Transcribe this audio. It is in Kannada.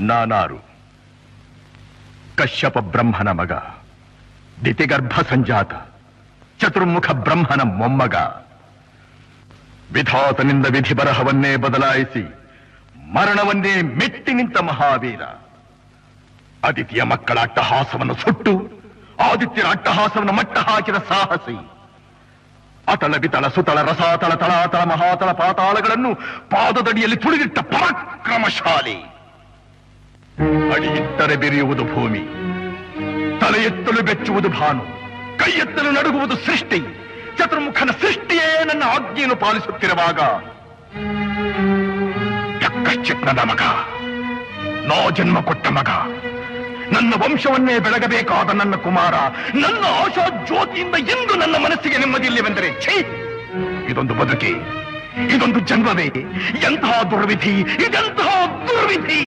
ನಾನಾರು ಕಶ್ಯಪ ಬ್ರಹ್ಮನ ಮಗ, ದಿತಿಗರ್ಭ ಸಂಜಾತ, ಚತುರ್ಮುಖ ಬ್ರಹ್ಮನ ಮೊಮ್ಮಗ. ವಿಧಾತನಿಂದ ವಿಧಿ ಬರಹವನ್ನೇ ಬದಲಾಯಿಸಿ ಮರಣವನ್ನೇ ಮೆಟ್ಟಿ ನಿಂತ ಮಹಾವೀರ. ಅದಿತಿಯ ಮಕ್ಕಳ ಅಟ್ಟಹಾಸವನ್ನು ಸುಟ್ಟು ಆದಿತ್ಯರ ಅಟ್ಟಹಾಸವನ್ನು ಮಟ್ಟ ಹಾಕಿದ ಸಾಹಸಿ. ಅತಳ ಬಿತಳ ಸುತಳ ರಸಾತಳ ತಳಾತಳ ಮಹಾತಳ ಪಾತಾಳಗಳನ್ನು ಪಾದದಡಿಯಲ್ಲಿ ತುಳಿದಿಟ್ಟ ಪರಾಕ್ರಮಶಾಲಿ. ಅಡಿ ಇಟ್ಟರೆ ಬೆರೆಯುವುದು ಭೂಮಿ, ತಲೆ ಎತ್ತಲು ಬೆಚ್ಚುವುದು ಭಾನು, ಕೈ ಎತ್ತಲು ನಡುಗುವುದು ಸೃಷ್ಟಿ. ಚತುರ್ಮುಖನ ಸೃಷ್ಟಿಯೇ ನನ್ನ ಆಜ್ಞೆಯನ್ನು ಪಾಲಿಸುತ್ತಿರುವಾಗ ಯಕ್ಕಶ್ಚಿತ್ನದ ಮಗ, ನಾ ಜನ್ಮ ಕೊಟ್ಟ ಮಗ, ನನ್ನ ವಂಶವನ್ನೇ ಬೆಳಗಬೇಕಾದ ನನ್ನ ಕುಮಾರ, ನನ್ನ ಆಶಾ ಜ್ಯೋತಿಯಿಂದ ಎಂದು ನನ್ನ ಮನಸ್ಸಿಗೆ ನೆಮ್ಮದಿಯಿಲ್ಲವೆಂದರೆ ಛೀ, ಇದೊಂದು ಬದುಕಿ, ಇದೊಂದು ಜನ್ಮವೇ, ಎಂತಹ ದುರ್ವಿಧಿ, ಇದೆಂತಹ ದುರ್ವಿಧಿ.